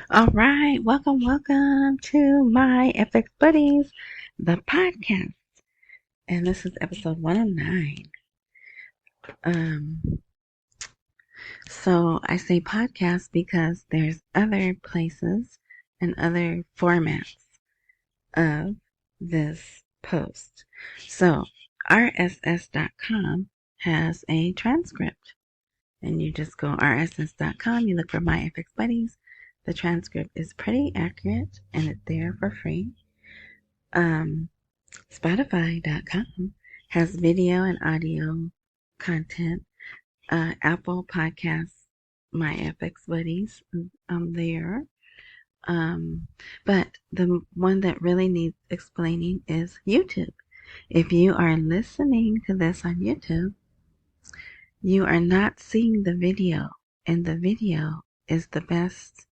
All right, welcome to my FX Buddies, the podcast, and this is episode 109. Um, so I say podcast because there's other places and other formats of this post. So rss.com has a transcript, and you just go rss.com, you look for my FX Buddies. The transcript is pretty accurate and it's there for free. Spotify.com has video and audio content. Apple Podcasts, my FX Buddies, there. But the one that really needs explaining is YouTube. If you are listening to this on YouTube, you are not seeing the video, and the video is the best.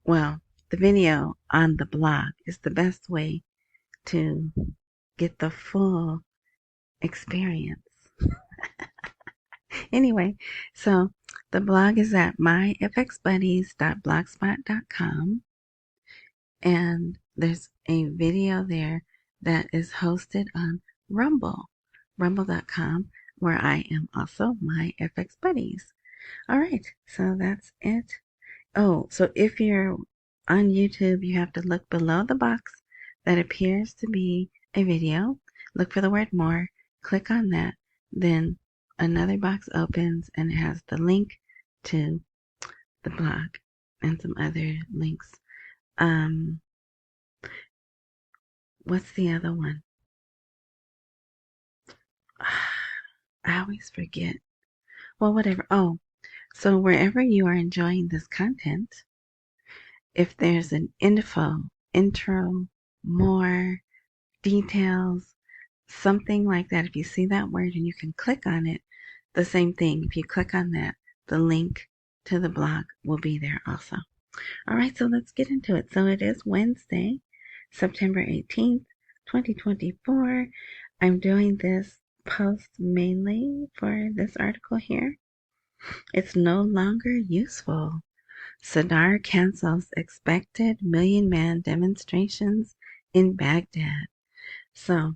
Well, the video on the blog is the best way to get the full experience. Anyway, so the blog is at myfxbuddies.blogspot.com, and there's a video there that is hosted on rumble.com, where I am also my FX Buddies. All right, so that's it. Oh, so if you're on YouTube, you have to look below the box that appears to be a video. Look for the word more, click on that, then another box opens and it has the link to the blog and some other links. What's the other one? I always forget. Well, whatever. Oh, so wherever you are enjoying this content, if there's an intro, more, details, something like that, if you see that word and you can click on it, the same thing. If you click on that, the link to the blog will be there also. All right, so let's get into it. So it is Wednesday, September 18th, 2024. I'm doing this post mainly for this article here. It's no longer useful. Sadr cancels expected million-man demonstrations in Baghdad. So,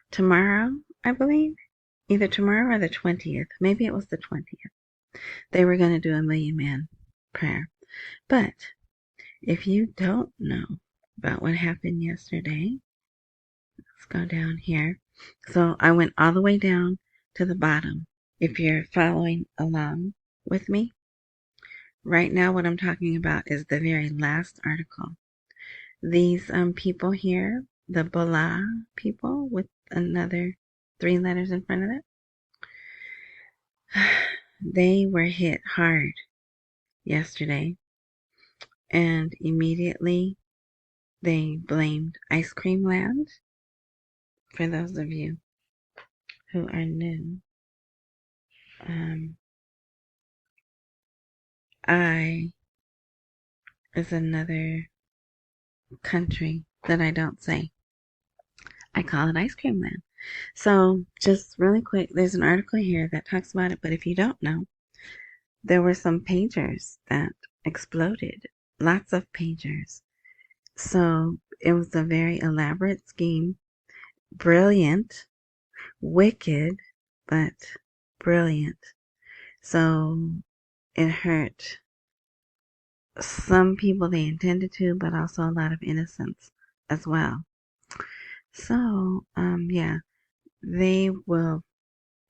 tomorrow, I believe, either tomorrow or the 20th, maybe it was the 20th, they were going to do a million-man prayer. But if you don't know about what happened yesterday, let's go down here. So I went all the way down to the bottom. If you're following along with me, right now what I'm talking about is the very last article. These people here, the Bala people with another 3 letters in front of it, they were hit hard yesterday, and immediately they blamed Ice Cream Land. For those of you who are new, I is another country that I don't say. I call it Ice Cream Land. So just really quick, there's an article here that talks about it, but if you don't know, there were some pagers that exploded. Lots of pagers. So it was a very elaborate scheme. Brilliant. Wicked, but brilliant. So it hurt some people they intended to, but also a lot of innocents as well. So, yeah, they will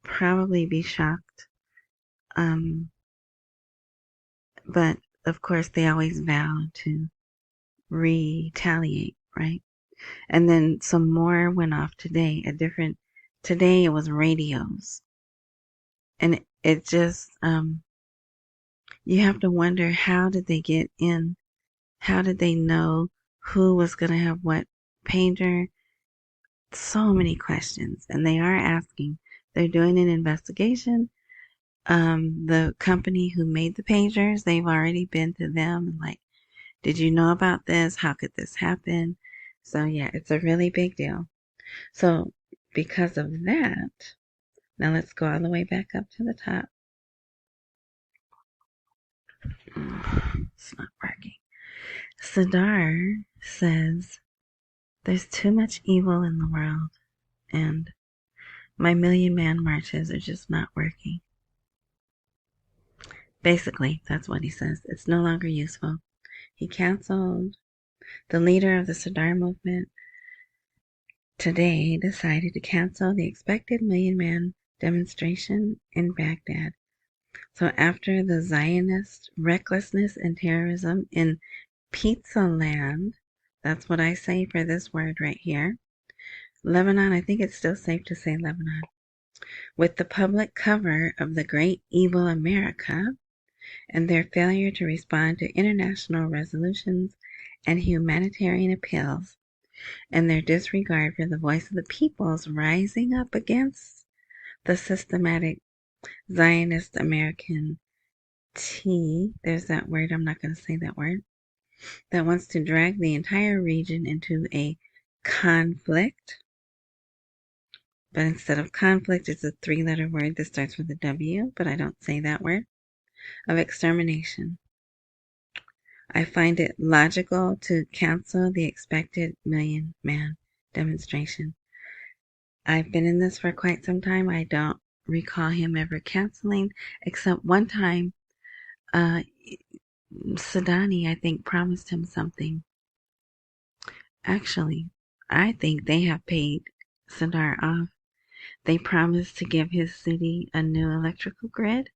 probably be shocked. But of course they always vow to retaliate, right? And then some more went off today. Today it was radios. And it just, you have to wonder, how did they get in? How did they know who was going to have what pager? So many questions. And they are asking. They're doing an investigation. The company who made the pagers, they've already been to them and like, did you know about this? How could this happen? So yeah, it's a really big deal. So because of that, now let's go all the way back up to the top. It's not working. Sadr says, there's too much evil in the world, and my million-man marches are just not working. Basically, that's what he says. It's no longer useful. He canceled. The leader of the Sadr movement today decided to cancel the expected million-man demonstration in Baghdad. So after the Zionist recklessness and terrorism in Pizza Land, that's what I say for this word right here. Lebanon, I think it's still safe to say Lebanon. With the public cover of the great evil America and their failure to respond to international resolutions and humanitarian appeals, and their disregard for the voice of the peoples rising up against the systematic Zionist-American there's that word, I'm not going to say that word, that wants to drag the entire region into a conflict. But instead of conflict, it's a three-letter word that starts with a W, but I don't say that word, of extermination. I find it logical to cancel the expected million-man demonstration. I've been in this for quite some time. I don't recall him ever canceling, except one time, Sadani, I think, promised him something. Actually, I think they have paid Sadr off. They promised to give his city a new electrical grid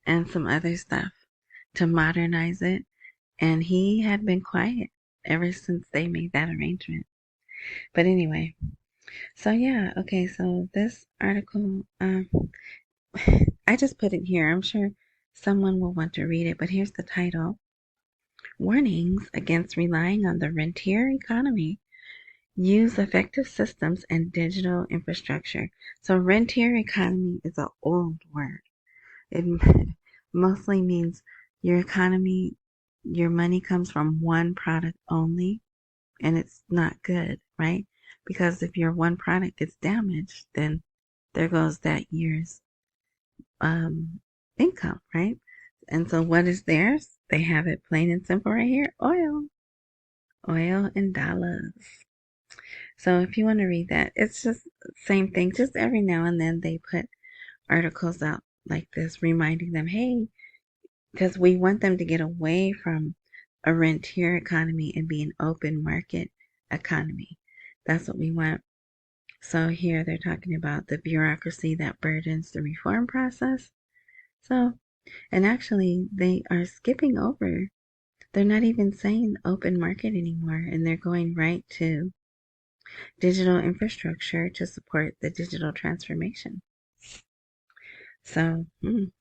and some other stuff to modernize it. And he had been quiet ever since they made that arrangement. But anyway, so yeah, okay, so this article, I just put it here. I'm sure someone will want to read it, but here's the title. Warnings against relying on the rentier economy. Use effective systems and digital infrastructure. So rentier economy is an old word. It mostly means your economy, your money comes from one product only, and it's not good, right? Because if your one product gets damaged, then there goes that year's income, right? And so what is theirs? They have it plain and simple right here. Oil and dollars. So if you want to read that, it's just the same thing. Just every now and then they put articles out like this, reminding them, hey, because we want them to get away from a rentier economy and be an open market economy. That's what we want. So here they're talking about the bureaucracy that burdens the reform process. So, and actually they are skipping over. They're not even saying open market anymore, and they're going right to digital infrastructure to support the digital transformation. So,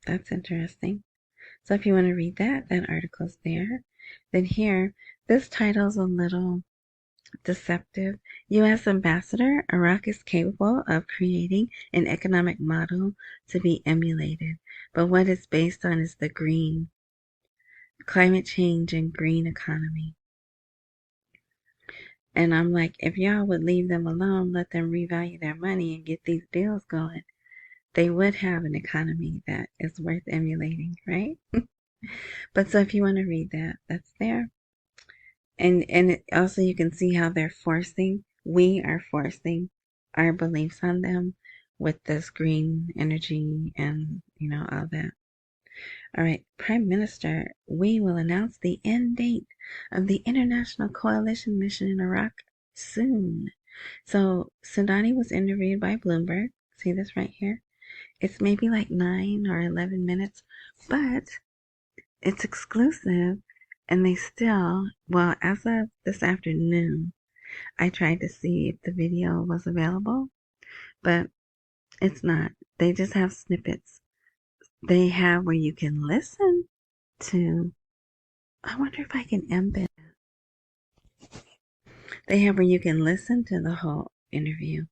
that's interesting. So if you want to read that, that article's there. Then here, this title's a little deceptive. U.S. Ambassador, Iraq is capable of creating an economic model to be emulated. But what it's based on is the green, climate change and green economy. And I'm like, if y'all would leave them alone, let them revalue their money and get these bills going, they would have an economy that is worth emulating, right? But so if you want to read that, that's there. And it also you can see how we are forcing our beliefs on them with this green energy and, all that. All right, Prime Minister, we will announce the end date of the International Coalition mission in Iraq soon. So Sudani was interviewed by Bloomberg. See this right here? It's maybe like 9 or 11 minutes, but it's exclusive. And they still, well, as of this afternoon, I tried to see if the video was available, but it's not. They just have snippets. They have where you can listen to, I wonder if I can embed it. They have where you can listen to the whole interview,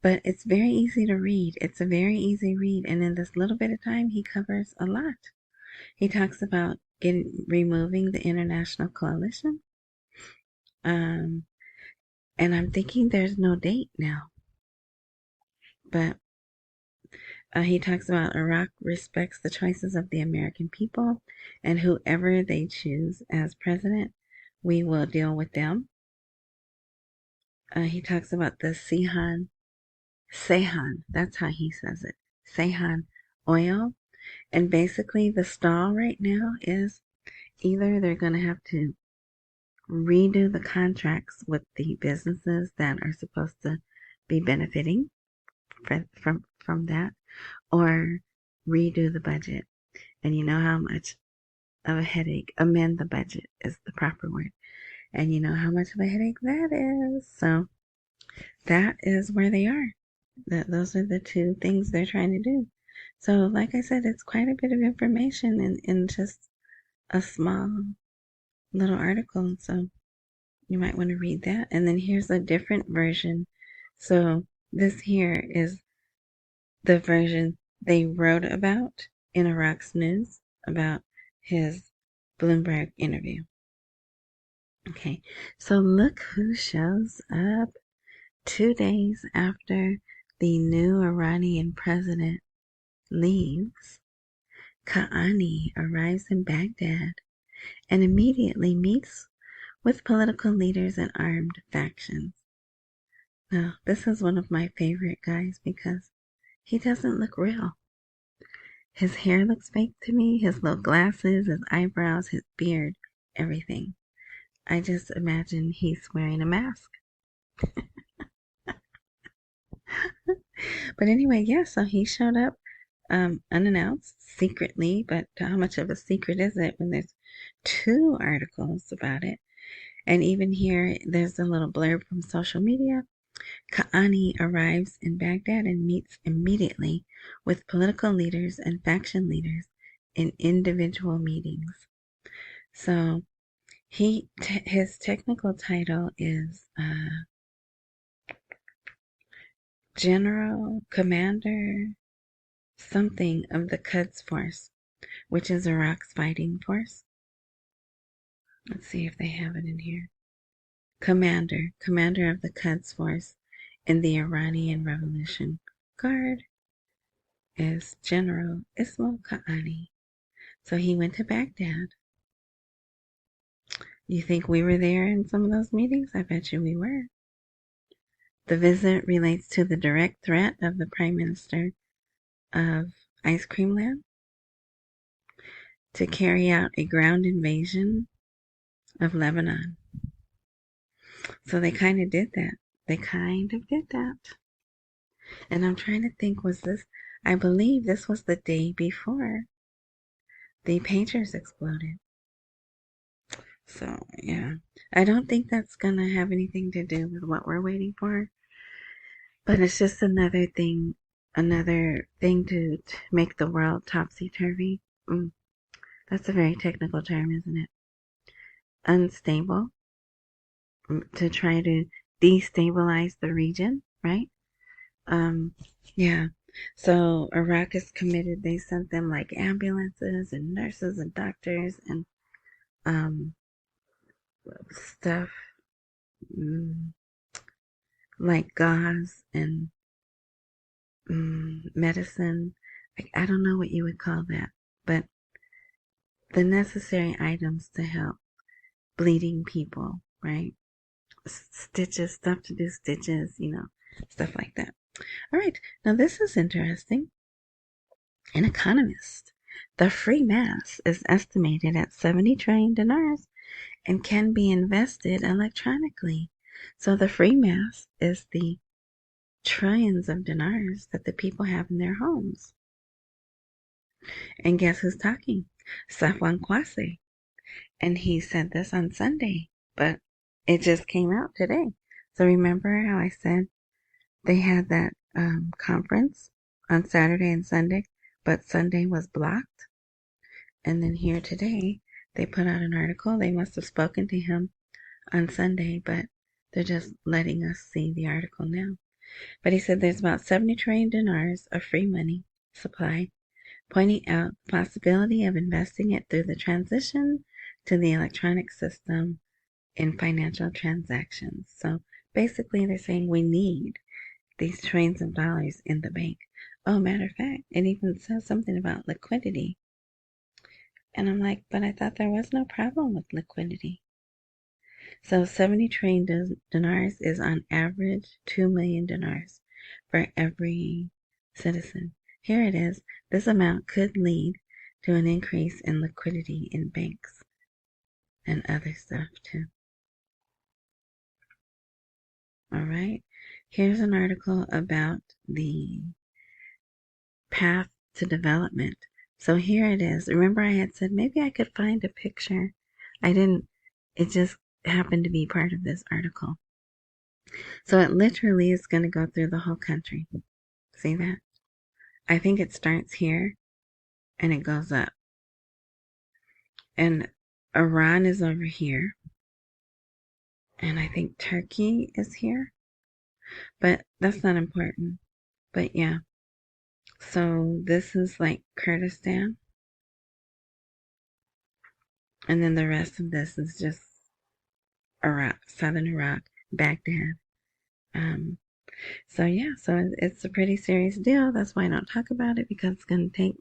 but it's very easy to read. It's a very easy read, and in this little bit of time, he covers a lot. He talks about removing the international coalition. And I'm thinking there's no date now. But He talks about Iraq respects the choices of the American people, and whoever they choose as president, we will deal with them. He talks about the Sehan, that's how he says it, Sehan oil. And basically the stall right now is either they're going to have to redo the contracts with the businesses that are supposed to be benefiting from that, or redo the budget. And you know how much of a headache, amend the budget is the proper word. And you know how much of a headache that is. So that is where they are. Those are the two things they're trying to do. So like I said, it's quite a bit of information in just a small little article. So you might want to read that. And then here's a different version. So this here is the version they wrote about in Iraq's news about his Bloomberg interview. Okay, so look who shows up 2 days after the new Iranian president leaves. Ka'ani arrives in Baghdad and immediately meets with political leaders and armed factions. Now, this is one of my favorite guys because he doesn't look real. His hair looks fake to me, his little glasses, his eyebrows, his beard, everything. I just imagine he's wearing a mask. But anyway, yeah, so he showed up unannounced, secretly, but how much of a secret is it when there's 2 articles about it? And even here, there's a little blurb from social media. Ka'ani arrives in Baghdad and meets immediately with political leaders and faction leaders in individual meetings. So his technical title is General Commander something of the Quds Force, which is Iraq's fighting force. Let's see if they have it in here. Commander of the Quds Force in the Iranian Revolution Guard is General Ismail Ka'ani. So he went to Baghdad. You think we were there in some of those meetings? I bet you we were. The visit relates to the direct threat of the Prime Minister of Ice Cream Land to carry out a ground invasion of Lebanon. So they kind of did that. And I'm trying to think, I believe this was the day before the pagers exploded. So, yeah. I don't think that's going to have anything to do with what we're waiting for. But it's just another thing to make the world topsy-turvy. That's a very technical term, isn't it? Unstable. To try to destabilize the region, right? Yeah. So Iraq is committed. They sent them like ambulances and nurses and doctors and stuff like gauze and medicine. I don't know what you would call that, but the necessary items to help bleeding people, right? Stitches, stuff to do stitches, stuff like that. All right, now this is interesting. An economist. The free mass is estimated at 70 trillion dinars and can be invested electronically. So the free mass is the trillions of dinars that the people have in their homes. And guess who's talking? Safwan Quasi. And he said this on Sunday, but it just came out today. So remember how I said they had that conference on Saturday and Sunday, but Sunday was blocked? And then here today, they put out an article. They must have spoken to him on Sunday, but they're just letting us see the article now. But he said there's about 70 trillion dinars of free money supply, pointing out the possibility of investing it through the transition to the electronic system in financial transactions. So basically they're saying we need these trillions of dollars in the bank. Oh, matter of fact, it even says something about liquidity. And I'm like, but I thought there was no problem with liquidity. So 70 trillion dinars is on average 2 million dinars for every citizen. Here it is. This amount could lead to an increase in liquidity in banks and other stuff too. All right. Here's an article about the path to development. So here it is. Remember I had said maybe I could find a picture. I didn't. It just happened to be part of this article. So it literally is going to go through the whole country. See that? I think it starts here and it goes up. And Iran is over here. And I think Turkey is here. But that's not important. But yeah. So this is like Kurdistan. And then the rest of this is just Iraq, southern Iraq, Baghdad. So yeah, so it's a pretty serious deal. That's why I don't talk about it, because it's going to take,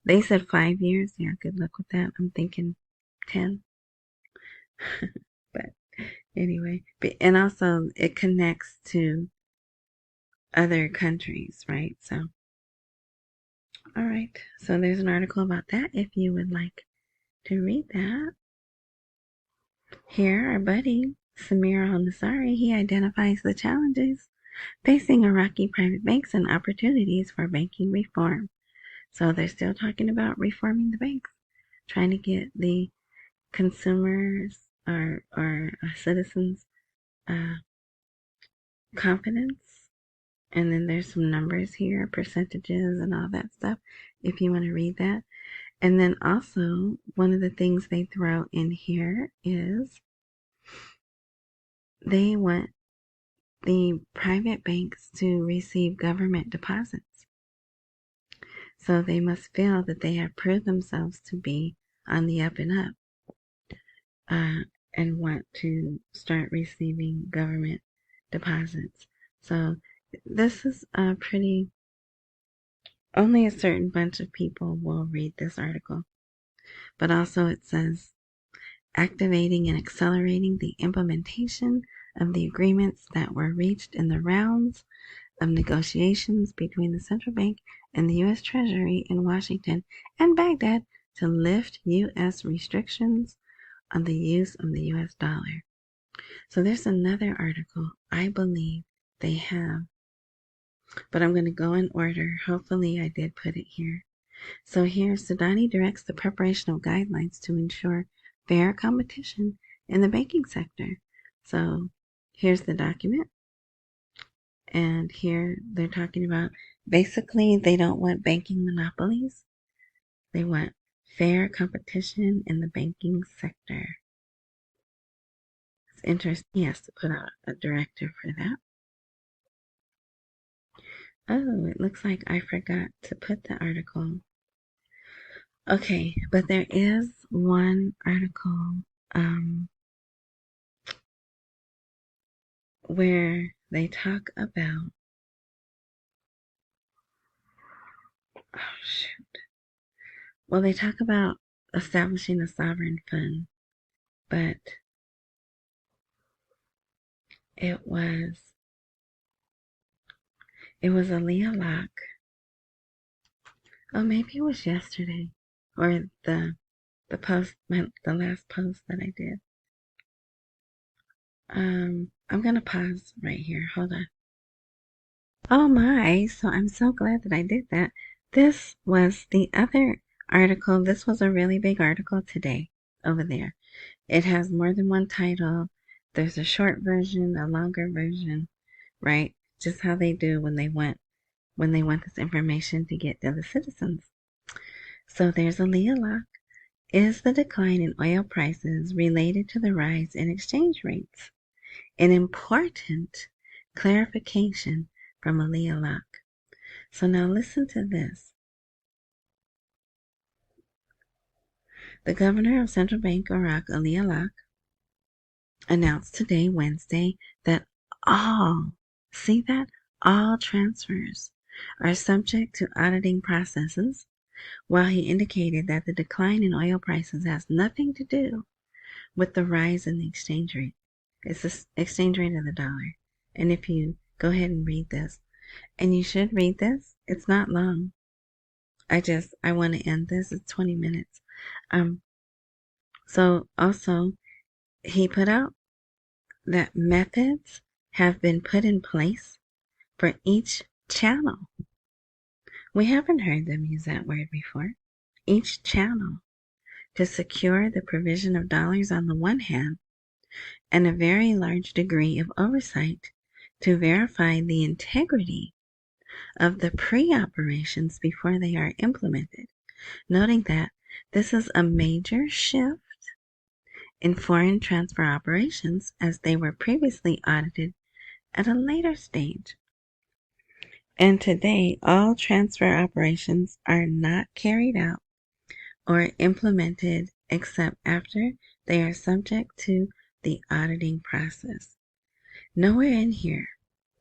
they said 5 years. Yeah, good luck with that. I'm thinking 10. But anyway, and also it connects to other countries, right? So, all right. So there's an article about that if you would like to read that. Here, our buddy Samir al-Nasari, he identifies the challenges facing Iraqi private banks and opportunities for banking reform. So they're still talking about reforming the banks, trying to get the consumers or citizens confidence. And then there's some numbers here, percentages and all that stuff, if you want to read that. And then also, one of the things they throw in here is they want the private banks to receive government deposits. So they must feel that they have proved themselves to be on the up and up, and want to start receiving government deposits. So this is a pretty, only a certain bunch of people will read this article. But also it says, activating and accelerating the implementation of the agreements that were reached in the rounds of negotiations between the central bank and the U.S. Treasury in Washington and Baghdad to lift U.S. restrictions on the use of the U.S. dollar. So there's another article I believe they have, but I'm going to go in order. Hopefully I did put it here. So here, Sudani directs the preparation of guidelines to ensure fair competition in the banking sector. So here's the document. And here they're talking about, basically, they don't want banking monopolies. They want fair competition in the banking sector. It's interesting. He has to put out a directive for that. Oh, it looks like I forgot to put the article. Okay, but there is one article where they talk about, oh shoot. Well, they talk about establishing a sovereign fund, but it was Aliyah Locke. Oh, maybe it was yesterday, or the post, the last post that I did. I'm gonna pause right here. Hold on. Oh my, so I'm so glad that I did that. This was the other article. This was a really big article today over there. It has more than one title. There's a short version, a longer version, right? Just how they do when they want this information to get to the citizens. So there's Aliyah Locke. Is the decline in oil prices related to the rise in exchange rates? An important clarification from Aliyah Locke. So now listen to this. The governor of Central Bank Iraq, Aliyah Locke, announced today, Wednesday, that all transfers are subject to auditing processes, while he indicated that the decline in oil prices has nothing to do with the rise in the exchange rate. It's the exchange rate of the dollar. And if you go ahead and read this, and you should read this, it's not long. I want to end this. It's 20 minutes. So also, he put out that methods have been put in place for each channel. We haven't heard them use that word before. Each channel to secure the provision of dollars on the one hand, and a very large degree of oversight to verify the integrity of the pre-operations before they are implemented, noting that this is a major shift in foreign transfer operations as they were previously audited at a later stage. And today, all transfer operations are not carried out or implemented except after they are subject to the auditing process. Nowhere in here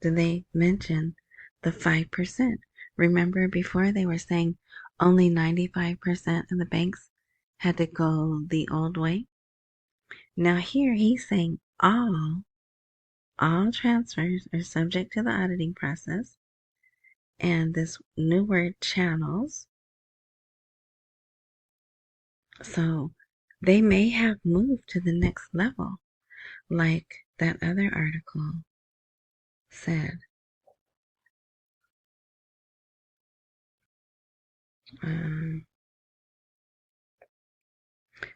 do they mention the 5%. Remember before they were saying only 95% of the banks had to go the old way? Now here he's saying all transfers are subject to the auditing process, and this new word channels. So they may have moved to the next level, like that other article said.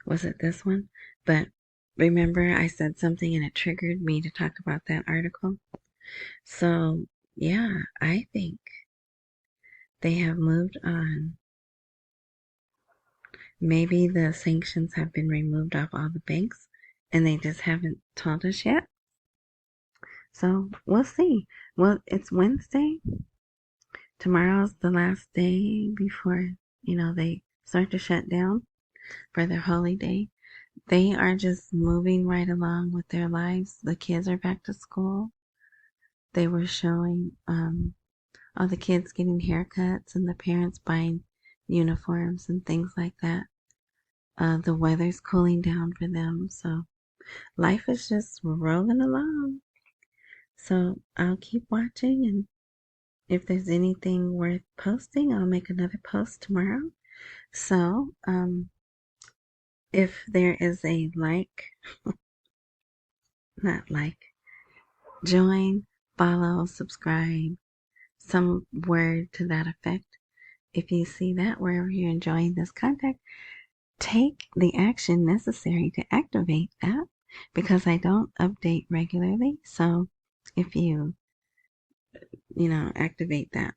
Was it this one? But remember I said something and it triggered me to talk about that article. So yeah, I think they have moved on. Maybe the sanctions have been removed off all the banks and they just haven't told us yet. So we'll see. Well, it's Wednesday. Tomorrow's the last day before, they start to shut down for their holy day. They are just moving right along with their lives. The kids are back to school. They were showing all the kids getting haircuts and the parents buying uniforms and things like that. The weather's cooling down for them, so life is just rolling along. So I'll keep watching, and if there's anything worth posting, I'll make another post tomorrow. So, if there is a join, follow, subscribe, some word to that effect. If you see that wherever you're enjoying this content, take the action necessary to activate that, because I don't update regularly. So if you, activate that,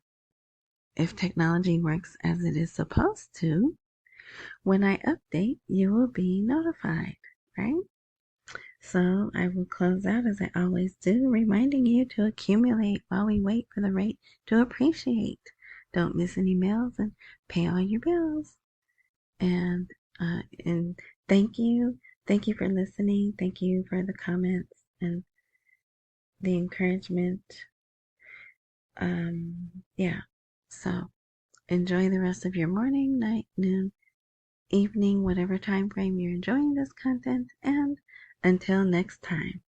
if technology works as it is supposed to, when I update, you will be notified, right? So I will close out as I always do, reminding you to accumulate while we wait for the rate to appreciate. Don't miss any meals and pay all your bills. And thank you. Thank you for listening. Thank you for the comments and the encouragement. So enjoy the rest of your morning, night, noon, evening, whatever time frame you're enjoying this content, and until next time.